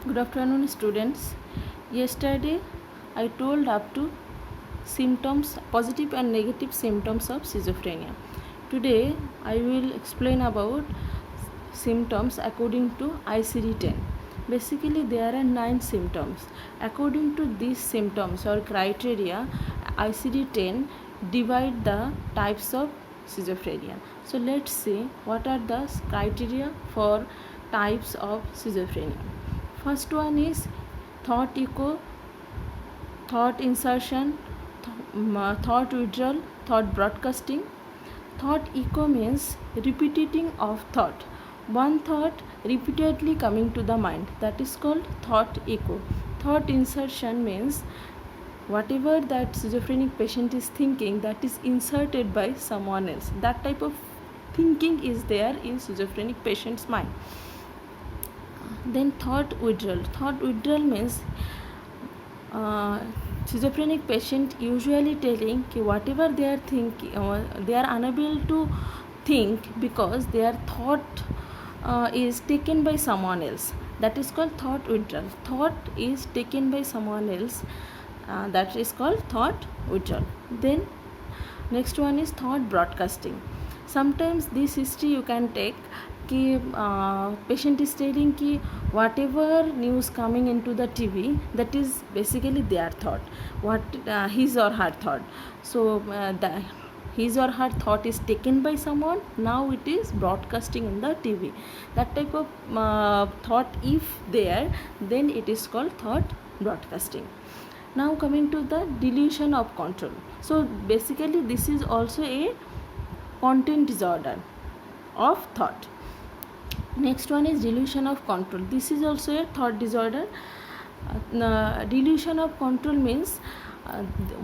Good afternoon, students. Yesterday, I told up to symptoms, positive and negative symptoms of schizophrenia. Today, I will explain about symptoms according to ICD-10. Basically, there are 9 symptoms. According to these symptoms or criteria, ICD-10 divide the types of schizophrenia. So, let's see what are the criteria for types of schizophrenia. First one is thought echo, thought insertion, thought withdrawal, thought broadcasting. Thought echo means repeating of thought. One thought repeatedly coming to the mind, that is called thought echo. Thought insertion means whatever that schizophrenic patient is thinking, that is inserted by someone else. That type of thinking is there in schizophrenic patient's mind. Then thought withdrawal. Thought withdrawal means schizophrenic patient usually telling कि whatever they are thinking, they are unable to think because their thought is taken by someone else. That is called thought withdrawal. Thought is taken by someone else. That is called thought withdrawal. Then next one is thought broadcasting. Sometimes this history you can take कि patient is telling कि whatever news coming into the TV, that is basically their thought, what his or her thought. So his or her thought is taken by someone, now it is broadcasting in the TV. That type of thought if there, then it is called thought broadcasting. Now coming to the delusion of control. So basically this is also a content disorder of thought. Next one is delusion of control. This is also a thought disorder. Delusion of control means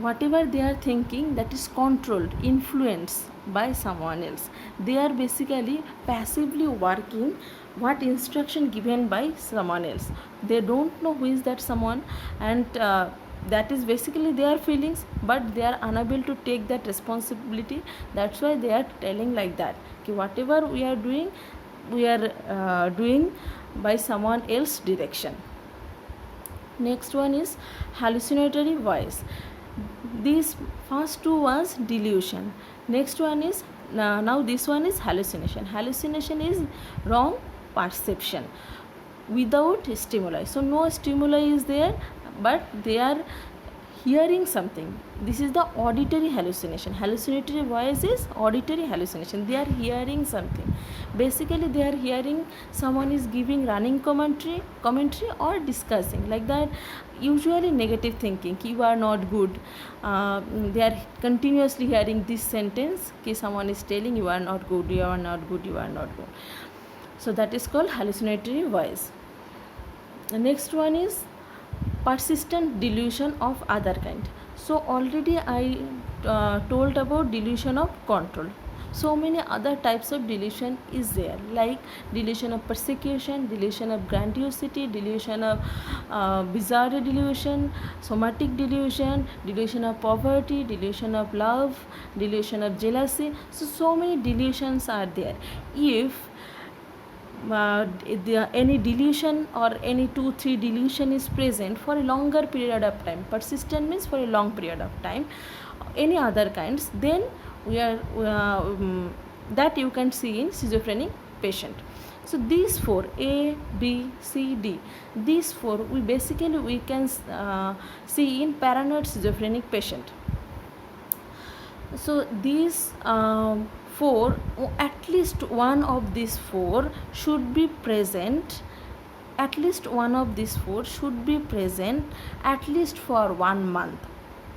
whatever they are thinking, that is controlled, influenced by someone else. They are basically passively working what instruction given by someone else. They don't know who is that someone, and that is basically their feelings, but they are unable to take that responsibility. That's why they are telling like that कि whatever we are doing, we are doing by someone else direction. Next one is hallucinatory voice. These first two was delusion. Next one is now this one is hallucination. Hallucination is wrong perception without stimuli. So no stimuli is there, but they are hearing something. This is the auditory hallucination. Hallucinatory voice is auditory hallucination. They are hearing something. Basically they are hearing someone is giving running commentary or discussing like that. Usually negative thinking, you are not good. They are continuously hearing this sentence कि someone is telling you are not good, you are not good, you are not good. So that is called hallucinatory voice. The next one is persistent delusion of other kind. So already I told about delusion of control. So many other types of delusion is there, like delusion of persecution, delusion of grandiosity, delusion of bizarre delusion, somatic delusion, delusion of poverty, delusion of love, delusion of jealousy. So many delusions are there. If any delusion or any 2-3 delusion is present for a longer period of time, persistent means for a long period of time, any other kinds, then we are that you can see in schizophrenic patient. So these 4, A, B, C, D, these 4 we can see in paranoid schizophrenic patient. So these 4, at least one of these 4 should be present. At least one of these 4 should be present at least for 1 month.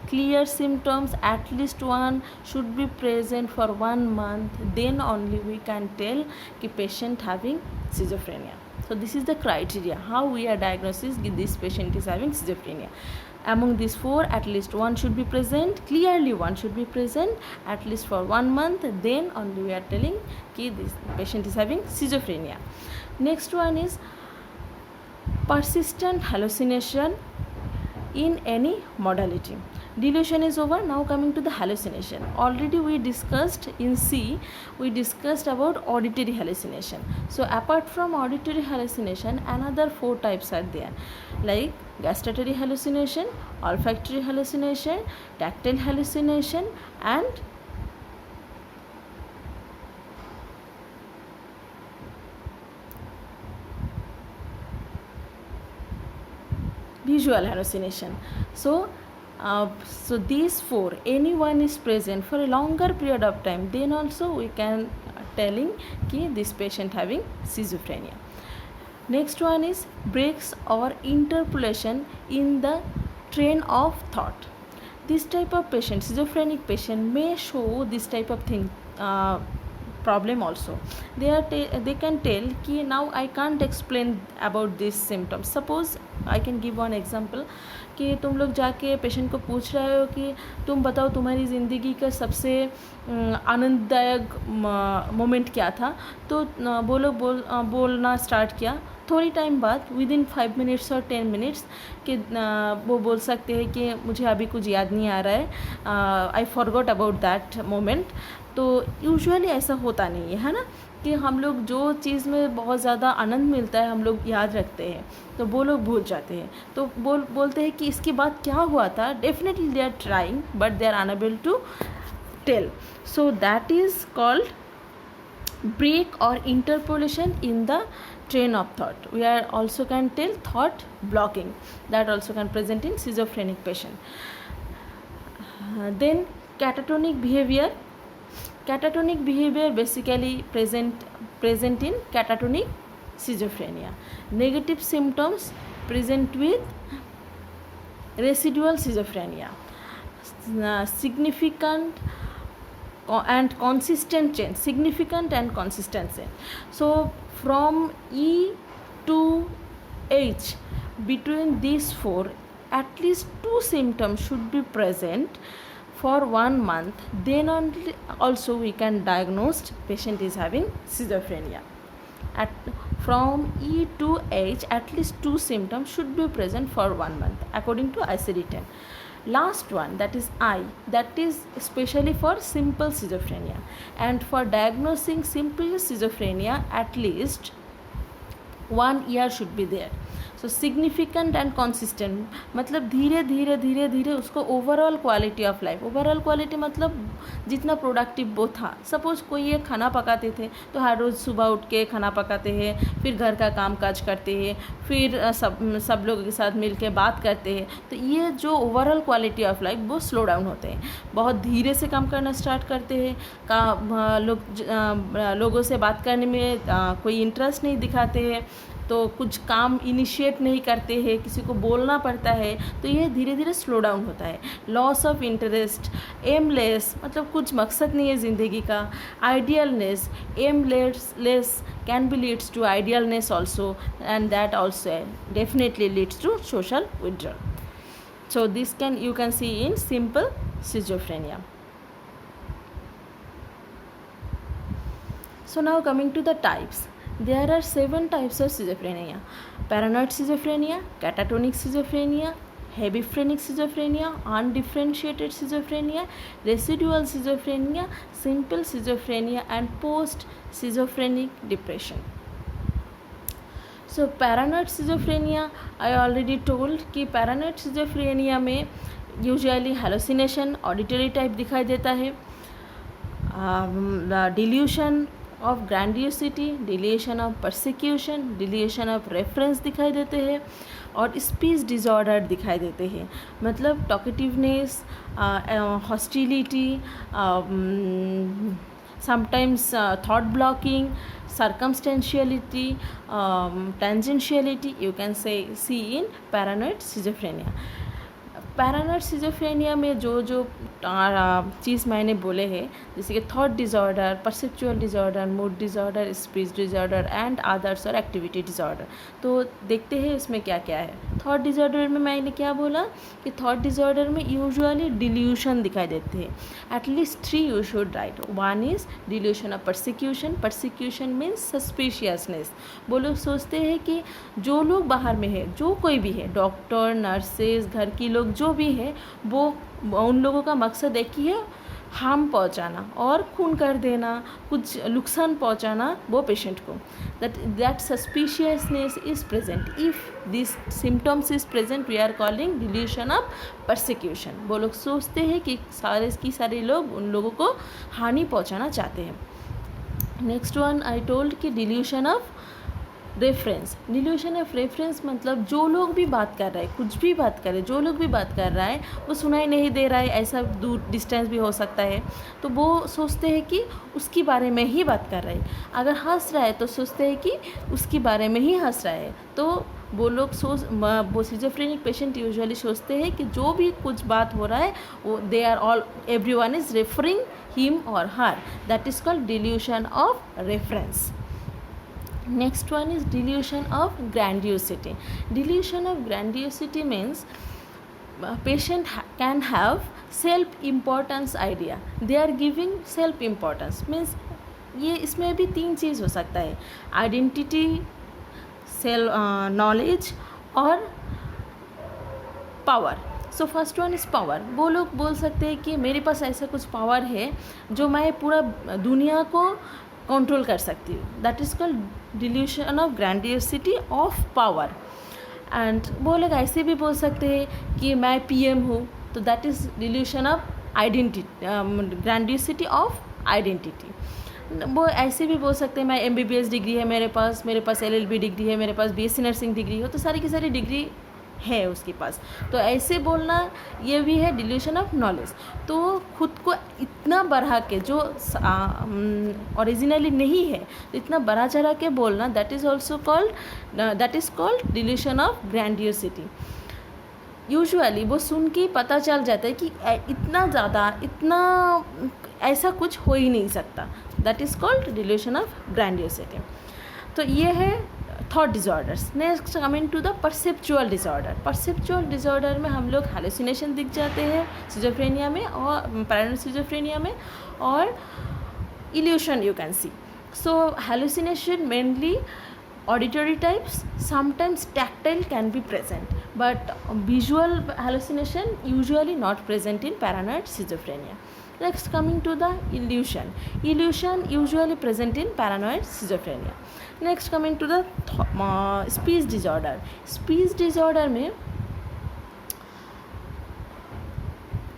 Clear symptoms, at least one should be present for 1 month. Then only we can tell कि patient having schizophrenia. So this is the criteria how we are diagnosis this patient is having schizophrenia. Among these 4, at least one should be present. Clearly one should be present at least for 1 month. Then only we are telling that this patient is having schizophrenia. Next one is persistent hallucination in any modality. Delusion is over. Now coming to the hallucination. Already we discussed in C, we discussed about auditory hallucination. So apart from auditory hallucination, another 4 types are there, like gustatory hallucination, olfactory hallucination, tactile hallucination, and visual hallucination. So these 4, anyone is present for a longer period of time, then also we can telling कि this patient having schizophrenia. Next one is breaks or interpolation in the train of thought. This type of patient, schizophrenic patient, may show this type of thing, problem also. They can tell कि now I can't explain about this symptoms. Suppose I can give one example कि तुम लोग जाके patient को पूछ रहे हो कि तुम बताओ तुम्हारी ज़िंदगी का सबसे आनंददायक मोमेंट क्या था, तो वो लोग बोलना स्टार्ट किया. थोड़ी टाइम बाद विद इन 5 मिनट्स और 10 मिनट्स कि वो बोल सकते हैं कि मुझे अभी कुछ याद नहीं आ रहा है, I forgot about that moment. तो यूजुअली ऐसा होता नहीं है ना, कि हम लोग जो चीज़ में बहुत ज़्यादा आनंद मिलता है हम लोग याद रखते हैं, तो वो लोग भूल जाते हैं. तो बोलते हैं कि इसके बाद क्या हुआ था. Definitely they are trying but they are unable to tell. So that is called break or interpolation in the train of thought. We are also can tell thought blocking, that also can present in schizophrenic patient. Then catatonic behavior. Catatonic behavior basically present in catatonic schizophrenia. Negative symptoms present with residual schizophrenia. Significant and consistent change. So from E to H, between these 4, at least 2 symptoms should be present for 1 month. Then only also we can diagnose patient is having schizophrenia. From E to H, at least 2 symptoms should be present for 1 month according to ICD-10. Last one, that is I, that is especially for simple schizophrenia. And for diagnosing simple schizophrenia, at least 1 year should be there. So significant and consistent मतलब धीरे धीरे उसको overall quality of life. Overall quality मतलब जितना productive वो था. Suppose कोई ये खाना पकाते थे तो हर रोज़ सुबह उठ के खाना पकाते हैं, फिर घर का काम काज करते हैं, फिर सब लोगों के साथ मिल के बात करते हैं, तो ये जो ओवरऑल क्वालिटी ऑफ लाइफ वो स्लो डाउन होते हैं. बहुत धीरे से काम करना स्टार्ट करते हैं. लोगों से बात करने में कोई इंटरेस्ट नहीं दिखाते हैं, तो कुछ काम इनिशिएट नहीं करते हैं, किसी को बोलना पड़ता है, तो ये धीरे धीरे स्लो डाउन होता है. लॉस ऑफ इंटरेस्ट, एमलेस मतलब कुछ मकसद नहीं है ज़िंदगी का. Idleness, aimless can be leads to idleness also, and that also definitely leads to social withdrawal. So this you can see in simple schizophrenia. So now coming to the types. There are 7 types of schizophrenia: paranoid schizophrenia, catatonic schizophrenia, hebephrenic schizophrenia, undifferentiated schizophrenia, residual schizophrenia, simple schizophrenia, and post-schizophrenic depression. So paranoid schizophrenia, I already told कि paranoid schizophrenia में usually hallucination, auditory type दिखाई देता है, delusion of grandiosity, delusion of persecution, delusion of reference दिखाई देते हैं, और speech disorder दिखाई देते हैं. मतलब talkativeness, hostility, sometimes thought blocking, circumstantiality, tangentiality you can see in paranoid schizophrenia. Paranoid schizophrenia में जो चीज़ मैंने बोले हैं, जैसे कि thought disorder, perceptual disorder, mood disorder, speech disorder and others और एक्टिविटी डिज़ॉर्डर. तो देखते हैं इसमें क्या क्या है. थॉट डिसऑर्डर में मैंने क्या बोला कि थॉट डिसऑर्डर में यूजुअली डिल्यूशन दिखाई देते हैं। At least 3 you should write. 1 is delusion of persecution. Persecution means suspiciousness. वो लोग सोचते हैं कि जो लोग बाहर में है, जो कोई भी है, डॉक्टर, नर्सेज, घर की लोग जो भी है, वो उन लोगों का मकसद एक ही है, हार्म पहुंचाना और खून कर देना, कुछ नुकसान पहुंचाना वो पेशेंट को। That suspiciousness is present. If this symptoms is present we are calling delusion of persecution. वो लोग सोचते हैं कि सारे लोग उन लोगों को हानि पहुंचाना चाहते हैं। नेक्स्ट वन आई टोल्ड कि delusion of reference. Delusion of reference मतलब जो लोग भी बात कर रहा है, कुछ भी बात कर रहे, जो लोग भी बात कर रहा है वो सुनाई नहीं दे रहा है, ऐसा दूर डिस्टेंस भी हो सकता है, तो वो सोचते हैं कि उसके बारे में ही बात कर रहा है। अगर हंस रहा है तो सोचते हैं कि उसके बारे में ही हंस रहा है। तो वो लोग वो सिजोफ्रेनिक पेशेंट यूजुअली सोचते हैं कि जो भी कुछ बात हो रहा है वो they are all everyone is referring him और her. That is called delusion of reference. Next one is delusion of grandiosity. Delusion of grandiosity means patient can have self-importance idea. They are giving self-importance means ये इसमें भी 3 चीज़ हो सकता है, identity, self knowledge और power. So first one is power. वो लोग बोल सकते हैं कि मेरे पास ऐसा कुछ पावर है जो मैं पूरा दुनिया को कंट्रोल कर सकती हूँ। That is called delusion of grandiosity of power. And वो लोग ऐसे भी बोल सकते हैं कि मैं पीएम हूँ, तो that is delusion of identity, grandiosity of identity. वो ऐसे भी बोल सकते हैं मैं एमबीबीएस डिग्री है मेरे पास एलएलबी डिग्री है मेरे पास, बीएससी नर्सिंग डिग्री हो, तो सारी की सारी डिग्री है उसके पास। तो ऐसे बोलना ये भी है डिल्यूशन ऑफ नॉलेज। तो खुद को इतना बढ़ा के जो ओरिजिनली नहीं है तो इतना बढ़ा चढ़ा के बोलना, that is called delusion of grandiosity. Usually वो सुन के पता चल जाता है कि इतना ज़्यादा, इतना ऐसा कुछ हो ही नहीं सकता। That is called delusion of grandiosity. तो ये है thought disorders. Next coming to the perceptual disorder. Perceptual disorder में हम लोग हैलुसिनेशन दिख जाते हैं सिजोफ्रेनिया में और पैरानोइड सिजोफ्रेनिया में, और evolution you can C. So hallucination mainly auditory types, sometimes tactile can be present, but visual hallucination usually not present in paranoid schizophrenia. Next coming to the illusion. Illusion usually present in paranoid schizophrenia. Next coming to the speech disorder. Speech disorder में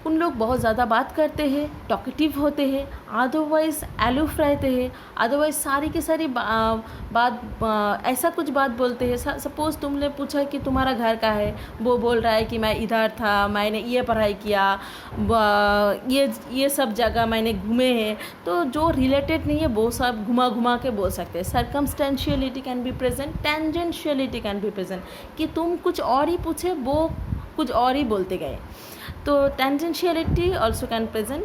उन लोग बहुत ज़्यादा बात करते हैं, talkative होते हैं, अदरवाइज़ एलूफ रहते हैं, अदरवाइज़ सारी की सारी बात ऐसा कुछ बात बोलते हैं। सपोज़ तुमने पूछा कि तुम्हारा घर का है, वो बोल रहा है कि मैं इधर था, मैंने ये पढ़ाई किया, ये सब जगह मैंने घूमे हैं। तो जो रिलेटेड नहीं है वो सब घुमा घुमा के बोल सकते हैं। Circumstantiality can be present, tangentiality can be present, कि तुम कुछ और ही पूछे वो कुछ और ही बोलते गए, तो टेंजेंशियलिटी ऑल्सो कैन प्रेजेंट।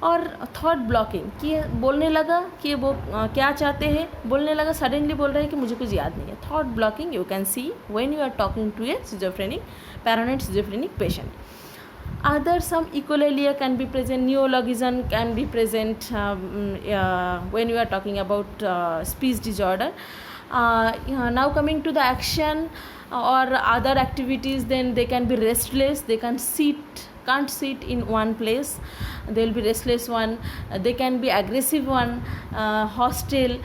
और थॉट ब्लॉकिंग, कि बोलने लगा कि वो क्या चाहते हैं, बोलने लगा सडनली बोल रहे हैं कि मुझे कुछ याद नहीं है। Thought blocking you can see when you are talking to a schizophrenic, paranoid schizophrenic patient. Other some echolalia can be present, neologism can be present when you are talking about speech disorder. Now coming to the action or other activities, then they can be restless, they can't sit in one place, they will be restless one, they can be aggressive one, hostile,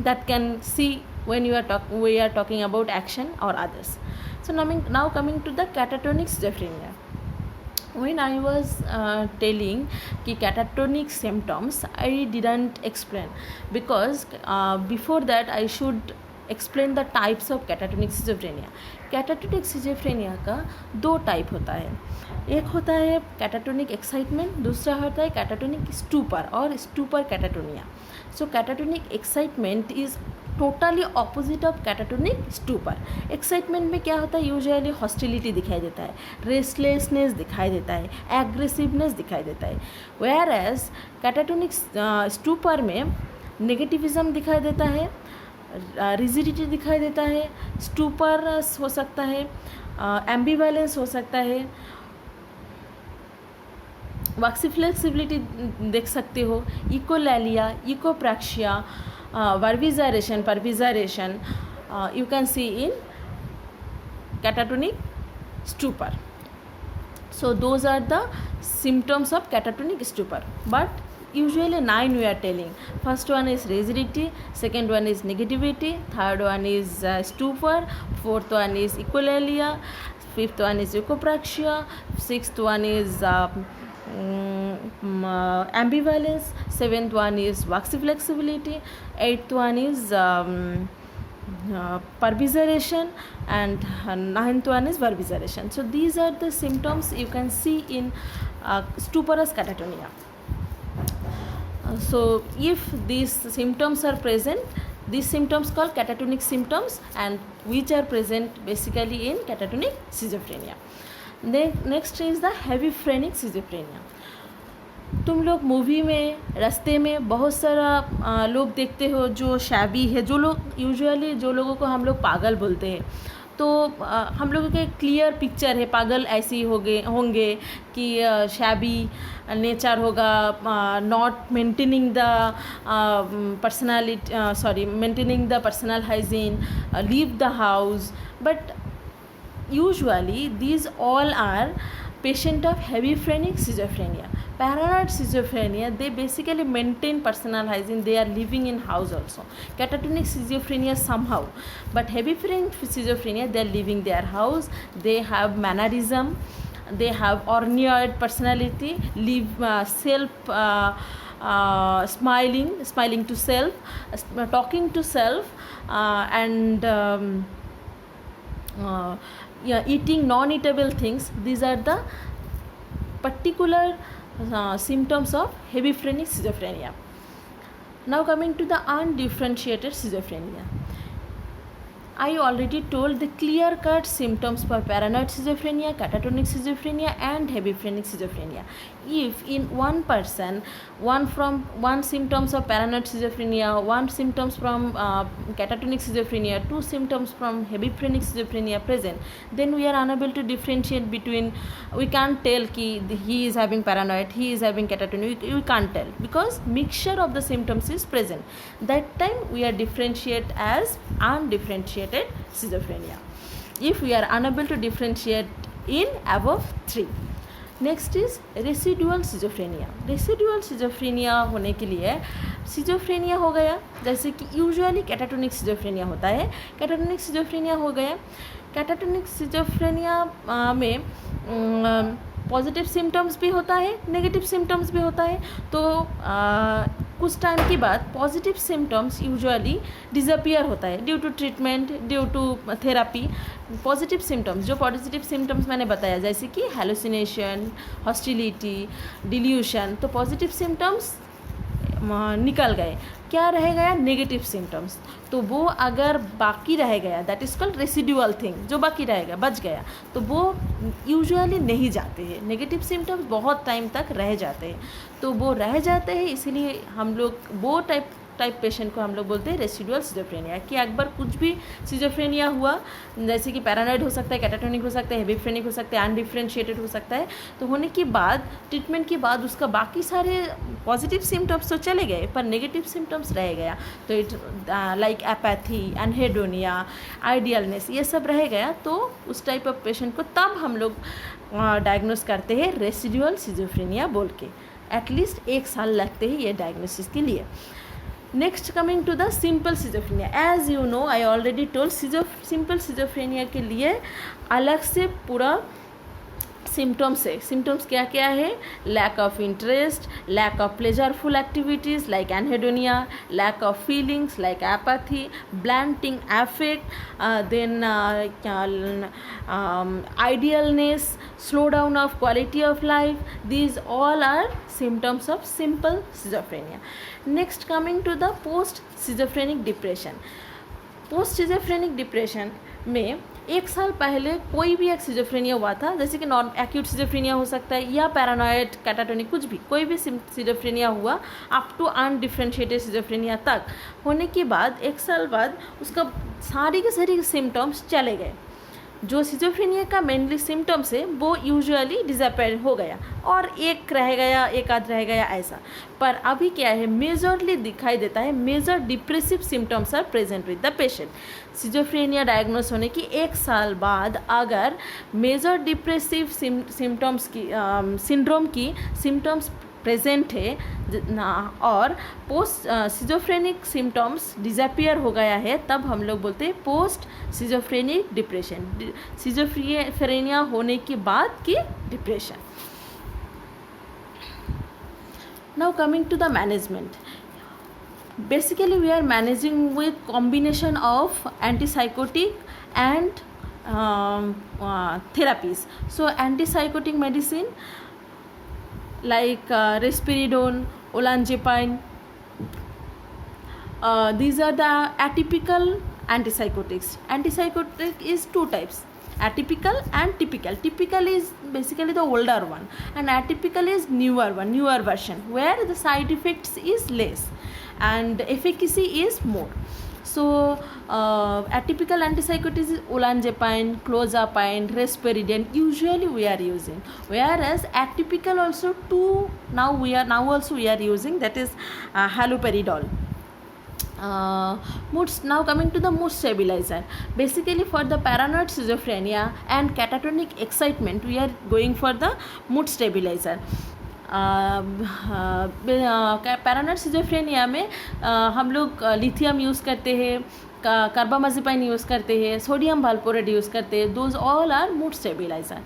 that can see when we are talking about action or others. So now coming to the catatonic schizophrenia. When I was telling कि catatonic symptoms, I didn't explain because before that I should explain the types of catatonic schizophrenia. Catatonic schizophrenia का 2 type होता है. एक होता है catatonic excitement, दूसरा होता है catatonic stupor और stupor catatonia. So catatonic excitement is totally opposite of catatonic stupor. Excitement में क्या होता है, यूजुअली हॉस्टिलिटी दिखाई देता है, रेस्टलेसनेस दिखाई देता है, एग्रेसिवनेस दिखाई देता है. वेयर एज कैटाटोनिक स्टूपर में नेगेटिविज्म दिखाई देता है, रिजिडिटी दिखाई देता है, स्टूपर हो सकता है, एम्बिवैलेंस हो सकता है, वक्सी फ्लेक्सिबिलिटी देख सकते हो, इकोलैलिया, इकोप्रैक्सिया, वर्विजारेशन, परविजारेशन you can see in catatonic stupor. So those are the symptoms of catatonic stupor, but usually 9 we are telling. First one is rigidity, second one is negativity, third one is stupor, fourth one is echolalia, fifth one is echopraxia, sixth one is ambivalence, seventh one is waxy flexibility, eighth one is pervisaration, and ninth one is vervisaration. So these are the symptoms you can see in stuporous catatonia. So if these symptoms are present, these symptoms called catatonic symptoms, and which are present basically in catatonic schizophrenia. Next is the heavy phrenic schizophrenia. तुम लोग movie में, रास्ते में बहुत सारा लोग देखते हो जो शैबी है, जो लोग यूजुअली, जो लोगों को हम लोग पागल बोलते हैं, तो हम लोगों के क्लियर पिक्चर है, पागल ऐसे ही होंगे कि शैबी नेचर होगा, not maintaining the personality, maintaining the personal hygiene, leave the house. But usually these all are patient of heavy phrenic schizophrenia. Paranoid schizophrenia, they basically maintain personal hygiene, they are living in house also. Catatonic schizophrenia somehow, but heavy phrenic schizophrenia, they are leaving their house, they have mannerism, they have orneoid personality, live smiling to self, talking to self, and eating non-eatable things. These are the particular symptoms of heavy phrenic schizophrenia. Now coming to the undifferentiated schizophrenia. I already told the clear-cut symptoms for paranoid schizophrenia, catatonic schizophrenia, and heavy phrenic schizophrenia. If in one person, one symptoms of paranoid schizophrenia, one symptoms from catatonic schizophrenia, two symptoms from heavy phrenic schizophrenia present, then we are unable to differentiate between. We can't tell ki he is having paranoid, he is having catatonic. We can't tell because mixture of the symptoms is present. That time we are differentiate as undifferentiated schizophrenia, if we are unable to differentiate in above 3. Next is residual schizophrenia. Residual schizophrenia होने के लिए schizophrenia हो गया, जैसे कि usually catatonic schizophrenia होता है, catatonic schizophrenia हो गया. कैटाटोनिक सिजोफ्रेनिया में पॉजिटिव सिम्टम्स भी होता है, नेगेटिव सिम्टम्स भी होता है. तो कुछ टाइम के बाद पॉजिटिव सिम्टम्स यूजुअली डिसअपियर होता है due to treatment, due to therapy. Positive symptoms, जो पॉजिटिव सिम्टम्स मैंने बताया जैसे कि हेलुसिनेशन, हॉस्टिलिटी, डिल्यूशन, तो पॉजिटिव सिम्टम्स निकल गए. क्या रह गया? Negative symptoms. तो वो अगर बाकी रह गया, that is called residual thing, जो बाकी रहेगा, बच गया, तो वो यूजुअली नहीं जाते हैं. नेगेटिव सिम्टम्स बहुत टाइम तक रह जाते हैं. तो वो रह जाते हैं, इसीलिए हम लोग वो टाइप पेशेंट को हम लोग बोलते हैं रेसिडुअल सिजोफ्रेनिया. कि एक बार कुछ भी सिजोफ्रेनिया हुआ, जैसे कि पैरानॉइड हो सकता है, कैटाटोनिक हो सकता है, हेवी फ्रेनिक हो सकता है, अनडिफ्रेंशिएटेड हो सकता है, तो होने के बाद ट्रीटमेंट के बाद उसका बाकी सारे पॉजिटिव सिम्टम्स तो चले गए पर नेगेटिव सिम्टम्स रह गया. तो इट लाइक एपैथी, एनहेडोनिया, आइडियलनेस, ये सब रह गया. तो उस टाइप ऑफ पेशेंट को तब हम लोग डायग्नोस करते हैं रेसिडुअल सिजोफ्रेनिया बोल के. एटलीस्ट 1 साल लगते हैं ये डायग्नोसिस के लिए. Next coming to the simple schizophrenia. As you know, I already told, simple schizophrenia के लिए अलग से पूरा सिम्टम्स है. सिम्टम्स क्या क्या है? Lack of interest, lack of pleasureful activities like anhedonia, lack of feelings like apathy, blunting affect, then idleness, slow down of quality of life. These all are symptoms of simple schizophrenia. Next coming to the post schizophrenic depression. Post schizophrenic depression में 1 साल पहले कोई भी एक schizophrenia हुआ था, जैसे कि नॉन एक्यूट सिजोफ्रेनिया हो सकता है या पैरानॉइड कैटाटोनिक, कुछ भी कोई भी सिजोफ्रेनिया हुआ अप टू अनडिफ्रेंशिएटेड सिजोफ्रेनिया तक होने के बाद 1 साल बाद उसका सारी के सारी सिम्टम्स चले गए। जो सिजोफ्रेनिया का मेनली सिम्टम्स है वो यूजुअली डिसअपेयर हो गया और एक रह गया, एक आध रह गया ऐसा। पर अभी क्या है, मेजरली दिखाई देता है, major depressive symptoms are present with the patient. Schizophrenia diagnose होने की 1 साल बाद अगर मेजर डिप्रेसिव सिम्टम्स की सिंड्रोम की सिम्टम्स प्रेजेंट है और पोस्ट सिजोफ्रेनिक सिम्टम्स डिसअपियर हो गया है, तब हम लोग बोलते हैं पोस्ट सिजोफ्रेनिक डिप्रेशन, सिजोफ्रेनिया होने के बाद की depression. Now coming to the management, basically we are managing with combination of antipsychotic and therapies. So antipsychotic medicine like risperidone, olanzapine, these are the atypical antipsychotics. Antipsychotic is two types, atypical and typical. Typical is basically the older one and atypical is newer one, newer version where the side effects is less and efficacy is more. So atypical antipsychotics is olanzapine, clozapine, risperidone usually we are using, whereas atypical also two now also we are using, that is haloperidol. Now coming to the mood stabilizer, basically for the paranoid schizophrenia and catatonic excitement we are going for the mood stabilizer. Paranoid schizophrenia में हम लोग lithium use करते हैं, carbamazepine use करते हैं, sodium वाल्पोरेट use करते हैं, those all are mood stabiliser.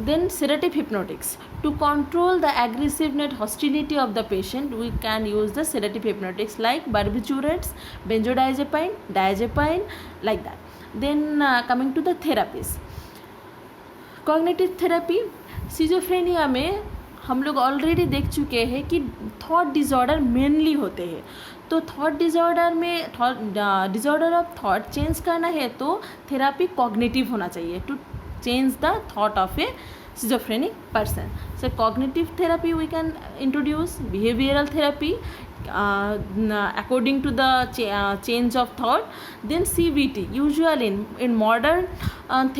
Then sedative hypnotics. To control the aggressiveness, hostility of the patient, we can use the sedative hypnotics like barbiturates, benzodiazepine, diazepine, like that. Then coming to the therapies. Cognitive therapy, schizophrenia में हम लोग already देख चुके हैं कि thought disorder mainly होते हैं, तो थॉट डिज़ॉर्डर में डिज़ॉर्डर ऑफ थॉट चेंज करना है तो थेरापी कॉग्निटिव होना चाहिए to change the thought of a schizophrenic person. So cognitive therapy we can introduce, behavioral therapy according to the change of thought. Then CBT, usually in modern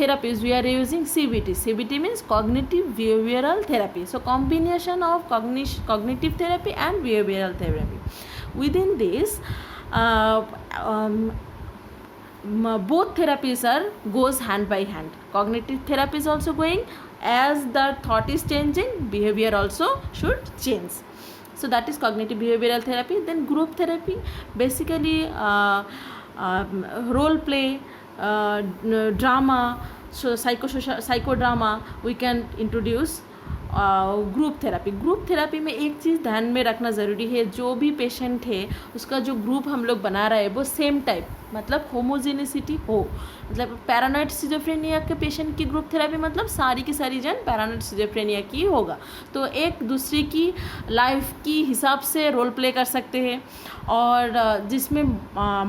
therapies we are using CBT. CBT means cognitive behavioral therapy. So combination of cognitive therapy and behavioral therapy. Within this both therapies goes hand by hand. Cognitive therapy is also going, as the thought is changing, behavior also should change. So that is cognitive behavioral therapy. Then group therapy, basically role play, drama, so psychodrama we can introduce. Group therapy में एक चीज़ ध्यान में रखना ज़रूरी है, जो भी patient है उसका जो ग्रुप हम लोग बना रहे हैं वो सेम टाइप, मतलब होमोजेनिसिटी हो, मतलब पैरानॉइड सिजोफ्रेनिया के पेशेंट की ग्रुप थेरापी मतलब सारी की सारी जन पैरानॉइड सिजोफ्रेनिया की होगा, तो एक दूसरे की लाइफ की हिसाब से रोल प्ले कर सकते हैं, और जिसमें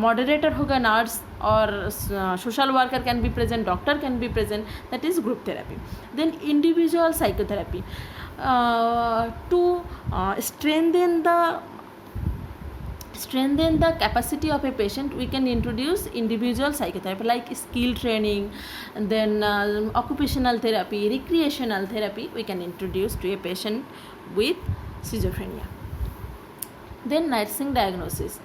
मॉडरेटर होगा नर्स और social worker can be present, doctor can be present, that is group therapy. Then individual psychotherapy, to strengthen the capacity of a patient, we can introduce individual psychotherapy like skill training, and then occupational therapy, recreational therapy we can introduce to a patient with schizophrenia. Then nursing diagnosis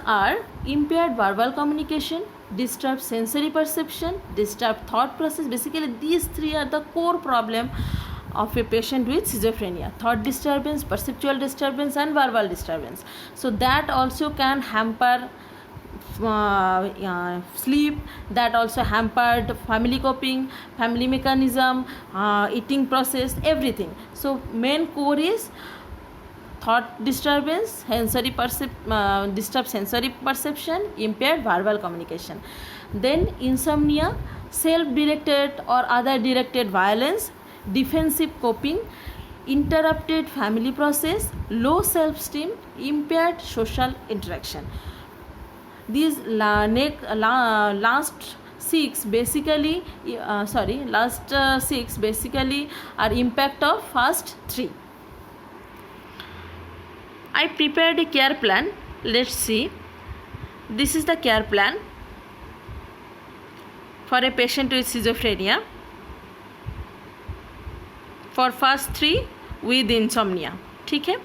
are impaired verbal communication, disturbed sensory perception, disturbed thought process. Basically these three are the core problem of a patient with schizophrenia: thought disturbance, perceptual disturbance and verbal disturbance. So that also can hamper sleep, that also hampered family coping, family mechanism, eating process, everything. So main core is thought disturbance, disturbed sensory perception, impaired verbal communication. Then insomnia, self-directed or other directed violence, defensive coping, interrupted family process, low self-esteem, impaired social interaction. these last six basically are impact of first three. I prepared a care plan. Let's see. This is the care plan for a patient with schizophrenia. For first three with insomnia. ठीक है.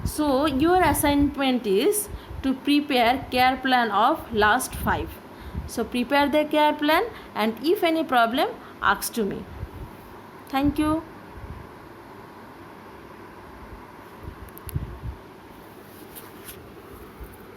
So your assignment is to prepare care plan of last 5. So prepare the care plan, and if any problem, ask to me. Thank you.